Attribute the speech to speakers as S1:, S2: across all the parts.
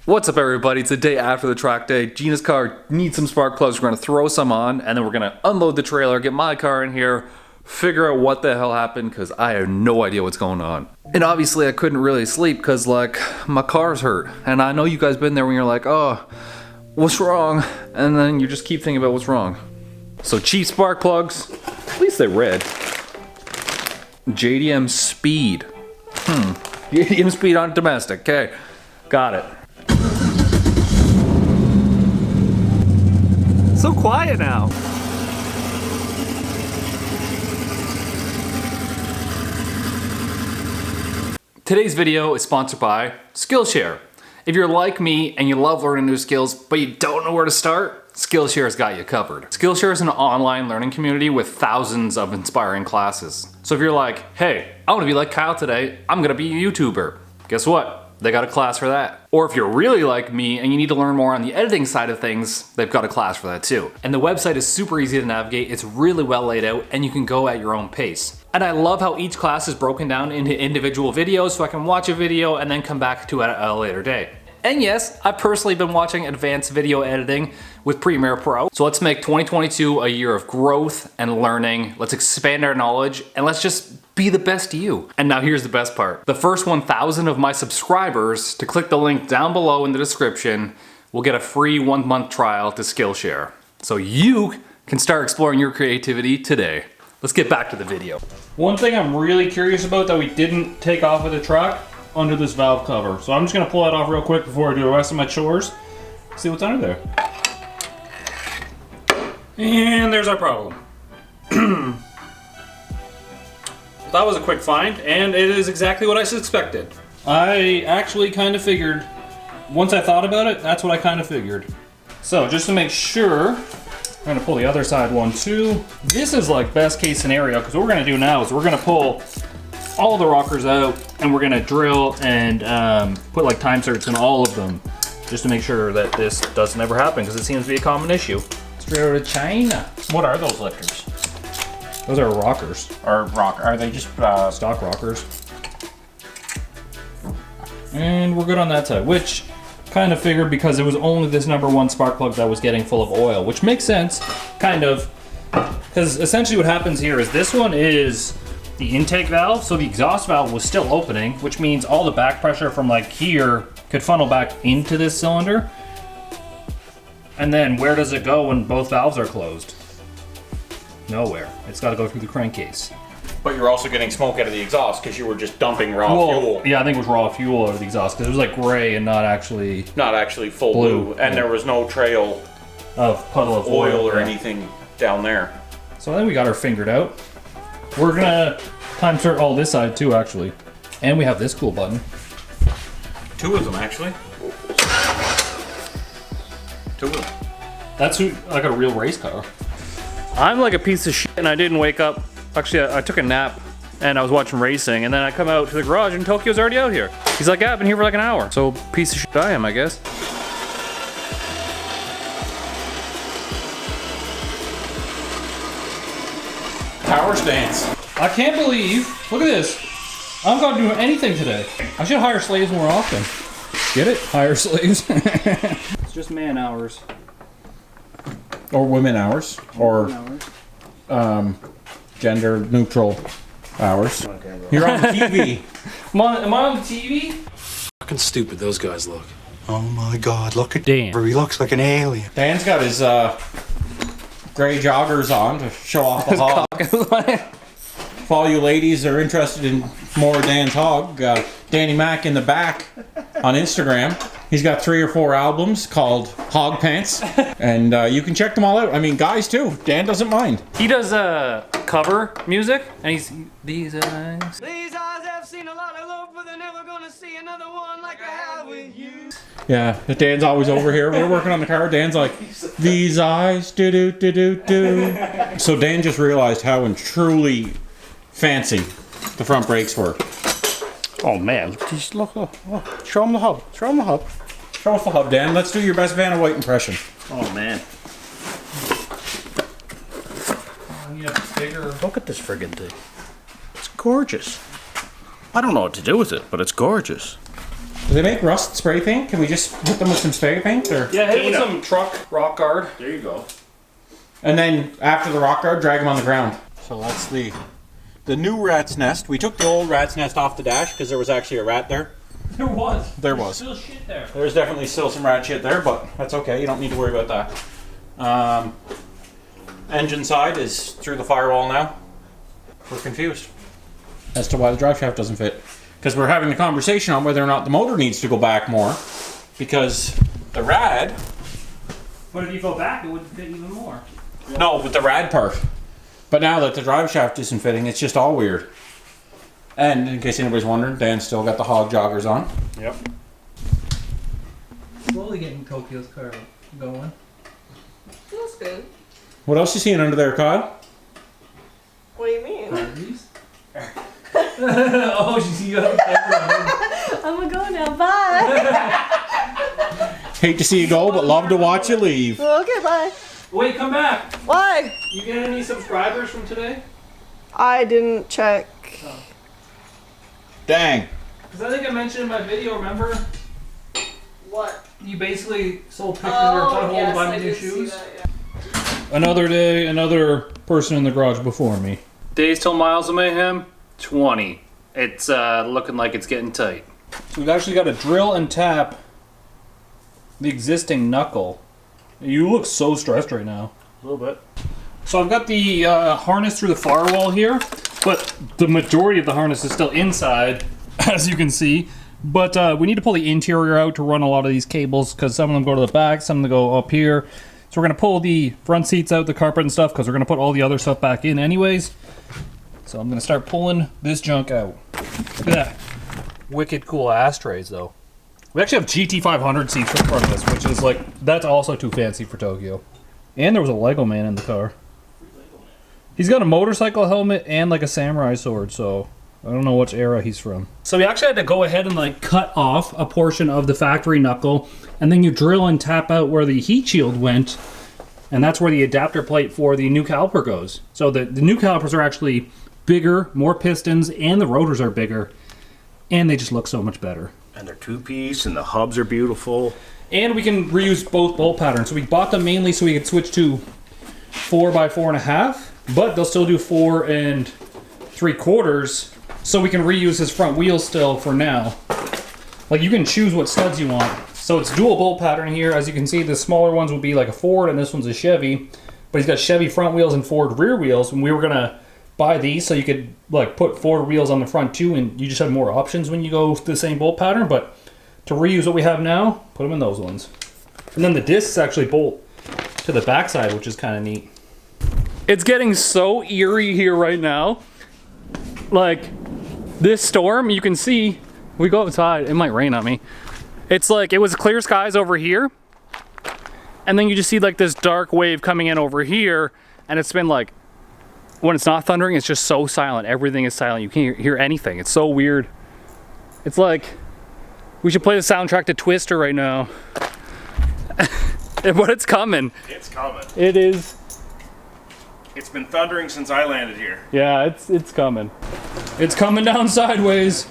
S1: What's up everybody, it's the day after the track day. Gina's car needs some spark plugs, we're gonna throw some on, and then we're gonna unload the trailer, get my car in here, figure out what the hell happened, because I have no idea what's going on. And obviously I couldn't really sleep, because like, my car's hurt. And I know you guys been there when you're like, oh, what's wrong? And then you just keep thinking about what's wrong. So cheap spark plugs, at least they're red. JDM Speed. JDM Speed on domestic, okay, got it. So quiet now. Today's video is sponsored by Skillshare. If you're like me and you love learning new skills, but you don't know where to start, Skillshare's got you covered. Skillshare is an online learning community with thousands of inspiring classes. So if you're like, hey, I want to be like Kyle today, I'm gonna be a YouTuber. Guess what? They got a class for that. Or if you're really like me and you need to learn more on the editing side of things, they've got a class for that too. And the website is super easy to navigate, it's really well laid out, and you can go at your own pace. And I love how each class is broken down into individual videos so I can watch a video and then come back to it at a later date. And yes, I've personally been watching advanced video editing with Premiere Pro. So let's make 2022 a year of growth and learning. Let's expand our knowledge and let's just be the best you. And now here's the best part. The first 1,000 of my subscribers to click the link down below in the description will get a free 1-month trial to Skillshare. So you can start exploring your creativity today. Let's get back to the video.
S2: One thing I'm really curious about that we didn't take off of the truck, under this valve cover. So I'm just gonna pull that off real quick before I do the rest of my chores. See what's under there. And there's our problem. That was a quick find, and it is exactly what I suspected. I actually kind of figured, once I thought about it, that's what I kind of figured. So just to make sure, I'm gonna pull the other side one too. This is like best case scenario, because what we're gonna do now is we're gonna pull all the rockers out and we're gonna drill and put like time certs in all of them just to make sure that this doesn't ever happen, because it seems to be a common issue. Straight out of China.
S3: What are those lifters?
S2: Those are rockers.
S3: Are they just
S2: Stock rockers. And we're good on that side, which kind of figured because it was only this #1 spark plug that was getting full of oil, which makes sense, kind of, because essentially what happens here is this one is the intake valve, so the exhaust valve was still opening, which means all the back pressure from like here could funnel back into this cylinder. And then where does it go when both valves are closed? Nowhere. It's got to go through the crankcase.
S3: But you're also getting smoke out of the exhaust because you were just dumping raw fuel.
S2: Yeah, I think it was raw fuel out of the exhaust because it was like gray and not actually
S3: full blue. And
S2: yeah.
S3: There was no trail
S2: of puddle of
S3: oil or
S2: yeah.
S3: anything down there.
S2: So I think we got her fingered out. We're gonna time cert all this side too, actually. And we have this cool button.
S3: 2 of them, actually. 2 of them.
S2: That's like a real race car. I'm like a piece of shit and I didn't wake up. Actually, I took a nap and I was watching racing, and then I come out to the garage and Tokyo's already out here. He's like, yeah, I've been here for like an hour. So piece of shit I am, I guess.
S3: Power stance.
S2: I can't believe, look at this. I'm not doing anything today. I should hire slaves more often. Get it? Hire slaves. It's just man hours.
S4: Or women hours. Or gender neutral hours. You're on TV.
S2: Am I on the TV?
S5: Fucking stupid those guys look. Oh my god, look at
S2: Dan.
S5: He looks like an alien.
S4: Dan's got his gray joggers on to show off the hog. If all you ladies are interested in more Dan's hog, Danny Mac in the back on Instagram. He's got 3 or 4 albums called Hog Pants, and you can check them all out. I mean, guys too. Dan doesn't mind.
S2: He does cover music, and he's these eyes.
S6: These eyes have seen a lot of love, but they're never gonna see another one like I have with you.
S4: Yeah, Dan's always over here. We're working on the car. Dan's like, these eyes, do do do do do. So Dan just realized how truly fancy the front brakes were.
S3: Oh man, just look. Show him the hub. Show him the hub.
S4: Show us the hub, Dan. Let's do your best Vanna White impression.
S3: Oh man. Look at this friggin' thing. It's gorgeous. I don't know what to do with it, but it's gorgeous.
S4: Do they make rust spray paint? Can we just hit them with some spray paint? Or?
S2: Yeah, hit it with some truck rock guard.
S5: There you go.
S4: And then after the rock guard, drag them on the ground. So that's the new rat's nest. We took the old rat's nest off the dash because there was actually a rat there.
S2: There was.
S4: There was.
S2: Still shit there.
S4: There's definitely still some rat shit there, but that's okay. You don't need to worry about that. Engine side is through the firewall now. We're confused as to why the drive shaft doesn't fit. Because we're having a conversation on whether or not the motor needs to go back more. Because the rad...
S2: But if you go back, it would fit even more.
S4: No, with the rad part. But now that the drive shaft isn't fitting, it's just all weird. And in case anybody's wondering, Dan's still got the hog joggers on.
S2: Yep.
S7: Slowly getting Tokyo's car going.
S8: Feels good.
S4: What else you seeing under there, Kyle?
S8: What do you mean?
S7: Oh, she's you have
S8: I'm gonna go now. Bye.
S4: Hate to see you go, but love to watch you leave.
S8: Okay, bye.
S2: Wait, come back.
S8: Why?
S2: You get any subscribers from today?
S8: I didn't check.
S4: Dang.
S2: Because I think I mentioned in my video, remember?
S8: What?
S2: You basically sold pictures of your butthole to buy me new
S8: did see
S2: shoes.
S8: that, yeah.
S2: Another day, another person in the garage before me. Days till Miles of Mayhem, 20. It's looking like it's getting tight. So we've actually got to drill and tap the existing knuckle. You look so stressed right now.
S3: A little bit.
S2: So I've got the harness through the firewall here, but the majority of the harness is still inside, as you can see. But we need to pull the interior out to run a lot of these cables, because some of them go to the back, some of them go up here. So we're going to pull the front seats out, the carpet and stuff, because we're going to put all the other stuff back in anyways. So I'm going to start pulling this junk out. Look at that. Wicked cool ashtrays, though. We actually have GT500 seats for the front of this, which is like, that's also too fancy for Tokyo. And there was a Lego man in the car. He's got a motorcycle helmet and like a samurai sword, so I don't know which era he's from. So we actually had to go ahead and like cut off a portion of the factory knuckle, and then you drill and tap out where the heat shield went, and that's where the adapter plate for the new caliper goes. So the new calipers are actually bigger, more pistons, and the rotors are bigger, and they just look so much better.
S3: And they're two-piece, and the hubs are beautiful.
S2: And we can reuse both bolt patterns. So we bought them mainly so we could switch to 4x4.5, but they'll still do 4 3/4, so we can reuse his front wheels still for now. Like, you can choose what studs you want. So it's dual bolt pattern here. As you can see, the smaller ones will be like a Ford, and this one's a Chevy. But he's got Chevy front wheels and Ford rear wheels, and we were gonna buy these so you could like put Ford wheels on the front too, and you just have more options when you go with the same bolt pattern. But to reuse what we have now, put them in those ones. And then the discs actually bolt to the backside, which is kind of neat. It's getting so eerie here right now. Like, this storm, you can see, we go outside, it might rain on me. It's like, it was clear skies over here, and then you just see like this dark wave coming in over here, and it's been like, when it's not thundering, it's just so silent. Everything is silent. You can't hear anything. It's so weird. It's like, we should play the soundtrack to Twister right now. But it's coming.
S3: It's coming.
S2: It is.
S3: It's been thundering since I landed here.
S2: Yeah, it's coming. It's coming down sideways.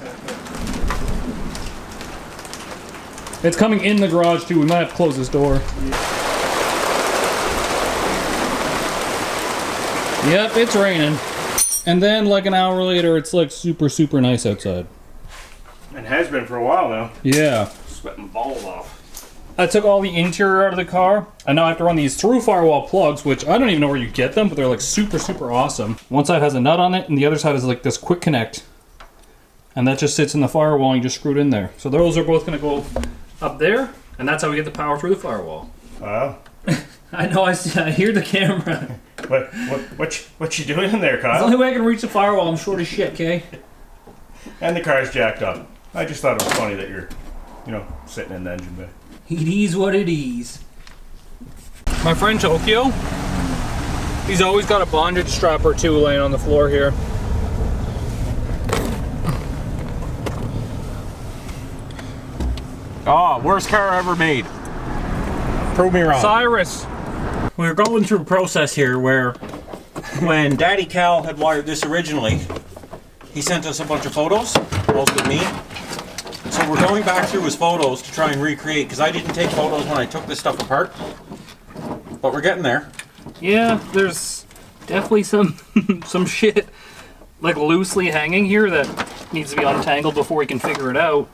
S2: It's coming in the garage too. We might have to close this door. Yep, it's raining. And then like an hour later, it's like super, super nice outside.
S3: And has been for a while now.
S2: Yeah.
S3: Sweating balls off.
S2: I took all the interior out of the car, and now I have to run these through firewall plugs, which I don't even know where you get them, but they're like super, super awesome. One side has a nut on it, and the other side is like this quick connect. And that just sits in the firewall, and you just screw it in there. So those are both gonna go up there, and that's how we get the power through the firewall.
S3: Wow.
S2: I know, I hear the camera.
S3: What you doing in there,
S2: It's the
S3: Kyle?
S2: only way I can reach the firewall. I'm short as shit, okay?
S3: And the car's jacked up. I just thought it was funny that you're, sitting in the engine bay.
S2: It is what it is. My friend Tokyo, he's always got a bondage strap or two laying on the floor here.
S4: Oh, worst car ever made. Prove me wrong.
S2: Cyrus!
S4: We're going through a process here where when Daddy Cal had wired this originally, he sent us a bunch of photos, both with me. So we're going back through his photos to try and recreate, because I didn't take photos when I took this stuff apart. But we're getting there.
S2: Yeah, there's definitely some some shit like loosely hanging here that needs to be untangled before we can figure it out.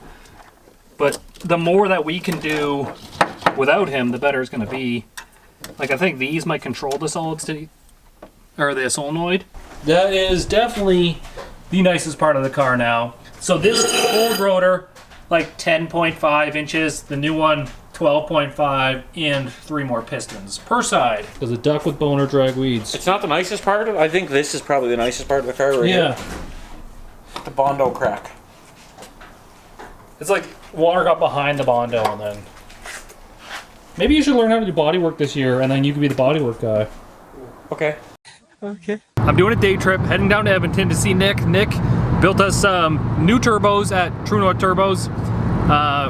S2: But the more that we can do without him, the better it's going to be. Like, I think these might control the solid state, or the solenoid. That is definitely the nicest part of the car now. So this old rotor, like 10.5 inches, the new one 12.5, and 3 more pistons per side. There's a duck with boner drag weeds.
S4: It's not the nicest part of it. I think this is probably the nicest part of the car right
S2: Yeah.
S4: here. The Bondo crack.
S2: It's like water got behind the Bondo, and then maybe you should learn how to do bodywork this year, and then you can be the bodywork guy.
S4: Okay.
S2: I'm doing a day trip, heading down to Edmonton to see Nick. Nick built us some new turbos at True North Turbos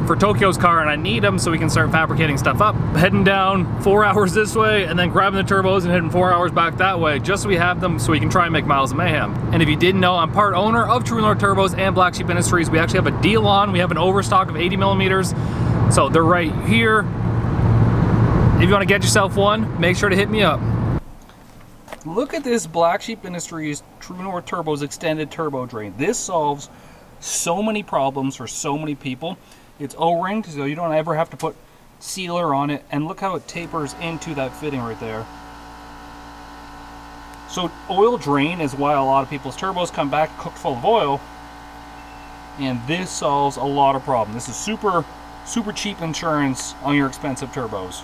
S2: for Tokyo's car, and I need them so we can start fabricating stuff up. Heading down 4 hours this way, and then grabbing the turbos and heading 4 hours back that way, just so we have them so we can try and make Miles of Mayhem. And if you didn't know, I'm part owner of True North Turbos and Black Sheep Industries. We actually have a deal on. We have an overstock of 80 millimeters, so they're right here. If you want to get yourself one, make sure to hit me up. Look at this Black Sheep Industries True North Turbos extended turbo drain. This solves so many problems for so many people. It's O-ringed, so you don't ever have to put sealer on it, and look how it tapers into that fitting right there. So oil drain is why a lot of people's turbos come back cooked full of oil, and this solves a lot of problems. This is super cheap insurance on your expensive turbos.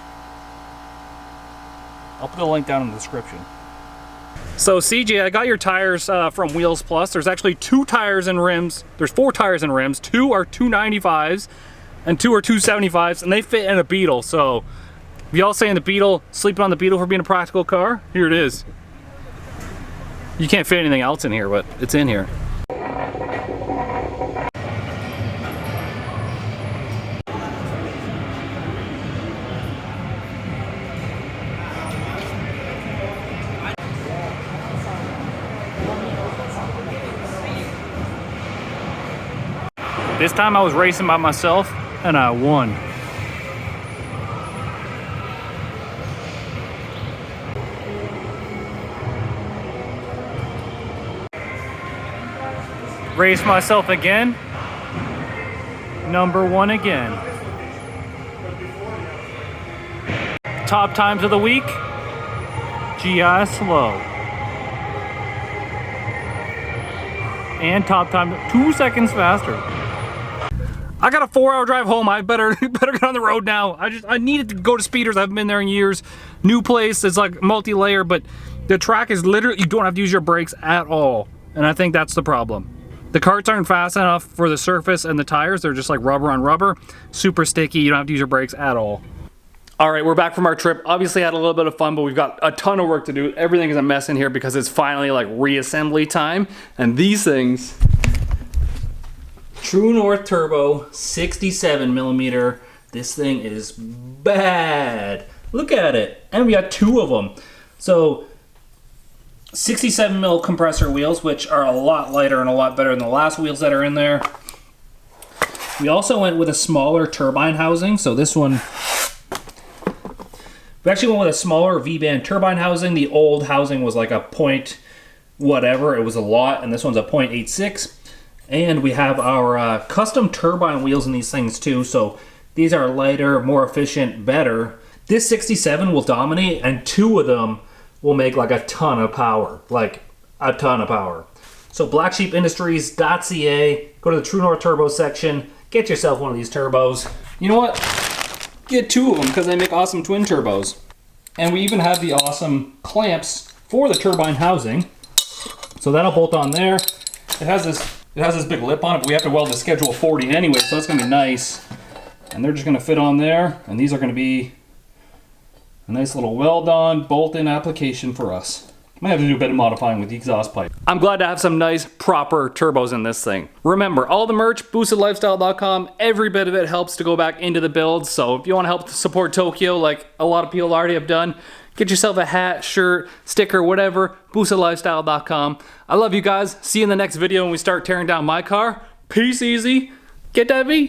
S2: I'll put the link down in the description. So CJ, I got your tires from Wheels Plus. There's actually 2 tires and rims. There's 4 tires and rims. 2 are 295s and 2 are 275s, and they fit in a Beetle. So if y'all saying the Beetle, sleeping on the Beetle for being a practical car, here it is. You can't fit anything else in here, but it's in here. This time I was racing by myself, and I won. Race myself again. Number 1 again. Top times of the week. GI slow. And top time 2 seconds faster. I got a 4-hour drive home. I better get on the road now. I needed to go to Speeders. I haven't been there in years. New place. It's like multi-layer, but the track is literally, you don't have to use your brakes at all. And I think that's the problem. The carts aren't fast enough for the surface, and the tires, they're just like rubber on rubber. Super sticky. You don't have to use your brakes at all. All right, we're back from our trip. Obviously had a little bit of fun, but we've got a ton of work to do. Everything is a mess in here because it's finally like reassembly time. And these things, True North Turbo 67 millimeter. This thing is bad. Look at it. And we got 2 of them. So 67 mil compressor wheels, which are a lot lighter and a lot better than the last wheels that are in there. We also went with a smaller turbine housing. So this one, we actually went with a smaller V-band turbine housing. The old housing was like a point whatever. It was a lot, and this one's a 0.86. And we have our custom turbine wheels in these things too. So these are lighter, more efficient, better. This 67 will dominate, and 2 of them will make like a ton of power. Like a ton of power. So blacksheepindustries.ca, go to the True North Turbo section, get yourself one of these turbos. You know what? Get 2 of them because they make awesome twin turbos. And we even have the awesome clamps for the turbine housing. So that'll bolt on there. It has this big lip on it, but we have to weld the Schedule 40 anyway, so that's going to be nice. And they're just going to fit on there, and these are going to be a nice little weld-on, bolt-in application for us. Might have to do a bit of modifying with the exhaust pipe. I'm glad to have some nice, proper turbos in this thing. Remember, all the merch, boostedlifestyle.com, every bit of it helps to go back into the build, so if you want to help support Tokyo like a lot of people already have done, get yourself a hat, shirt, sticker, whatever, boostedlifestyle.com. I love you guys. See you in the next video when we start tearing down my car. Peace easy. Get that V.